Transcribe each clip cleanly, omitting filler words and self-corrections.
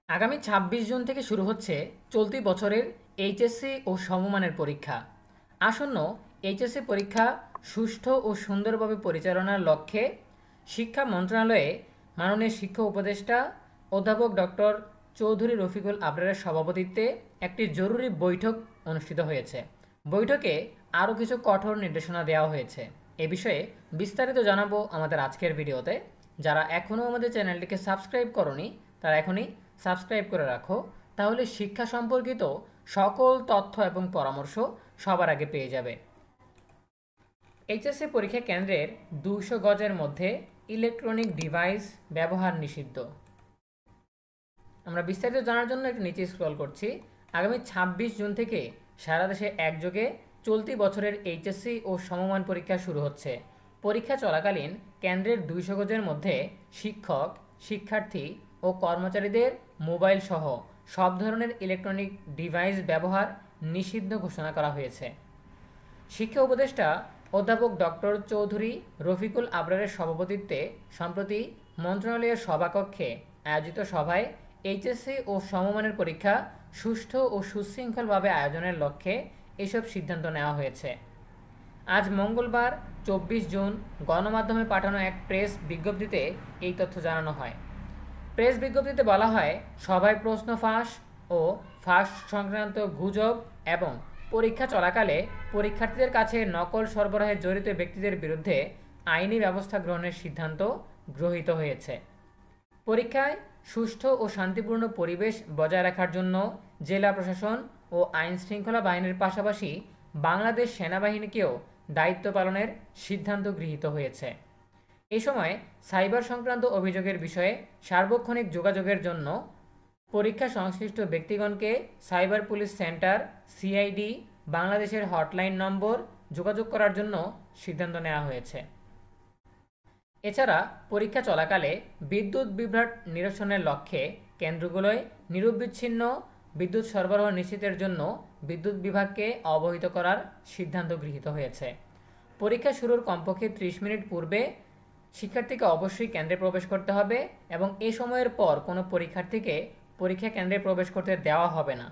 আগামী ২৬ জুন থেকে শুরু হচ্ছে চলতি বছরের এইচএসসি ও সমমানের পরীক্ষা। আসন্ন এইচএসসি পরীক্ষা সুষ্ঠু ও সুন্দরভাবে পরিচালনার লক্ষ্যে শিক্ষা মন্ত্রণালয়ে মাননীয় শিক্ষা উপদেষ্টা অধ্যাপক ডক্টর চৌধুরী রফিকুল আবরারের সভাপতিত্বে একটি জরুরি বৈঠক অনুষ্ঠিত হয়েছে। বৈঠকে আরও কিছু কঠোর নির্দেশনা দেওয়া হয়েছে। এ বিষয়ে বিস্তারিত জানাবো আমাদের আজকের ভিডিওতে। যারা এখনও আমাদের চ্যানেলটিকে সাবস্ক্রাইব করনি তারা এখনই সাবস্ক্রাইব করে রাখো, তাহলে শিক্ষা সম্পর্কিত সকল তথ্য এবং পরামর্শ সবার আগে পেয়ে যাবে। এইচএসসি পরীক্ষা কেন্দ্রের 200 গজের মধ্যে ইলেকট্রনিক ডিভাইস ব্যবহার নিষিদ্ধ। আমরা বিস্তারিত জানার জন্য একটু নিচে স্ক্রল করছি। আগামী ২৬ জুন থেকে সারা দেশে একযোগে চলতি বছরের এইচএসসি ও সমমান পরীক্ষা শুরু হচ্ছে। পরীক্ষা চলাকালীন কেন্দ্রের 200 গজের মধ্যে শিক্ষক, শিক্ষার্থী ও কর্মচারীদের মোবাইল সহ সব ধরনের ইলেকট্রনিক ডিভাইস ব্যবহার নিষিদ্ধ ঘোষণা করা হয়েছে। শিক্ষা উপদেষ্টা অধ্যাপক ডক্টর চৌধুরী রফিকুল আবরারের সভাপতিত্বে সম্প্রতি মন্ত্রণালয়ের সভাকক্ষে আয়োজিত সভায় এইচএসসি ও সমমানের পরীক্ষা সুষ্ঠু ও সুশৃঙ্খলভাবে আয়োজনের লক্ষ্যে এসব সিদ্ধান্ত নেওয়া হয়েছে। আজ মঙ্গলবার ২৪ জুন গণমাধ্যমে পাঠানো এক প্রেস বিজ্ঞপ্তিতে এই তথ্য জানানো হয়। প্রেস বিজ্ঞপ্তিতে বলা হয়, সভায় প্রশ্ন ফাঁস ও ফাঁস সংক্রান্ত গুজব এবং পরীক্ষা চলাকালে পরীক্ষার্থীদের কাছে নকল সরবরাহে জড়িত ব্যক্তিদের বিরুদ্ধে আইনি ব্যবস্থা গ্রহণের সিদ্ধান্ত গৃহীত হয়েছে। পরীক্ষায় সুষ্ঠু ও শান্তিপূর্ণ পরিবেশ বজায় রাখার জন্য জেলা প্রশাসন ও আইন শৃঙ্খলা বাহিনীর পাশাপাশি বাংলাদেশ সেনাবাহিনীকেও দায়িত্ব পালনের সিদ্ধান্ত গৃহীত হয়েছে। এই সময় সাইবার সংক্রান্ত অভিযোগের বিষয়ে সার্বক্ষণিক যোগাযোগের জন্য পরীক্ষা সংশ্লিষ্ট ব্যক্তিগণকে সাইবার পুলিশ সেন্টার সিআইডি বাংলাদেশের হটলাইন নম্বর যোগাযোগ করার জন্য সিদ্ধান্ত নেওয়া হয়েছে। এছাড়া পরীক্ষা চলাকালে বিদ্যুৎ বিভ্রাট নিরসনের লক্ষ্যে কেন্দ্রগুলোয় নিরবিচ্ছিন্ন বিদ্যুৎ সরবরাহ নিশ্চিতের জন্য বিদ্যুৎ বিভাগকে অবহিত করার সিদ্ধান্ত গৃহীত হয়েছে। পরীক্ষা শুরুর কমপক্ষে 30 মিনিট পূর্বে শিক্ষার্থীকে অবশ্যই কেন্দ্রে প্রবেশ করতে হবে এবং এ সময়ের পর কোনো পরীক্ষার্থীকে পরীক্ষা কেন্দ্রে প্রবেশ করতে দেওয়া হবে না।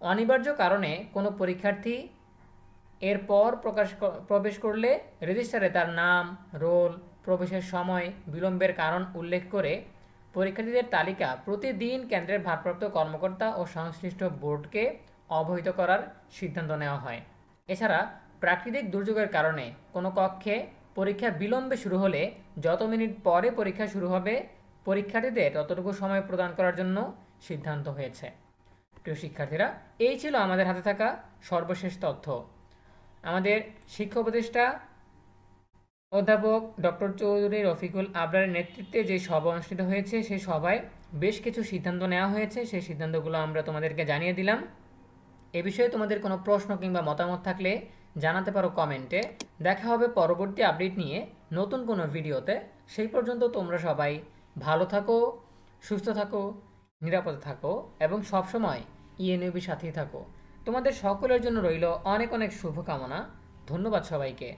অনিবার্য কারণে কোনো পরীক্ষার্থী এরপর প্রবেশ করলে রেজিস্টারে তার নাম, রোল, প্রবেশের সময় বিলম্বের কারণ উল্লেখ করে পরীক্ষার্থীদের তালিকা প্রতিদিন কেন্দ্রের ভারপ্রাপ্ত কর্মকর্তা ও সংশ্লিষ্ট বোর্ডকে অবহিত করার সিদ্ধান্ত নেওয়া হয়। এছাড়া প্রাকৃতিক দুর্যোগের কারণে কোনো কক্ষে পরীক্ষা বিলম্বে শুরু হলে যত মিনিট পরে পরীক্ষা শুরু হবে পরীক্ষার্থীদের ততটুকু সময় প্রদান করার জন্য সিদ্ধান্ত হয়েছে। প্রিয় শিক্ষার্থীরা, এই ছিল আমাদের হাতে থাকা সর্বশেষ তথ্য। আমাদের শিক্ষা উপদেষ্টা অধ্যাপক ডক্টর চৌধুরী রফিকুল আবরারের নেতৃত্বে যে সভা অনুষ্ঠিত হয়েছে সেই সভায় বেশ কিছু সিদ্ধান্ত নেওয়া হয়েছে। সেই সিদ্ধান্তগুলো আমরা তোমাদেরকে জানিয়ে দিলাম। এ বিষয়ে তোমাদের কোনো প্রশ্ন কিংবা মতামত থাকলে জানাতে পারো কমেন্টে। দেখা হবে পরবর্তী আপডেট নিয়ে নতুন কোনো ভিডিওতে। সেই পর্যন্ত তোমরা সবাই ভালো থাকো, সুস্থ থাকো, নিরাপদে থাকো এবং সবসময় ইএনইউবির সাথেই থাকো। তোমাদের সকলের জন্য রইল অনেক অনেক শুভকামনা। ধন্যবাদ সবাইকে।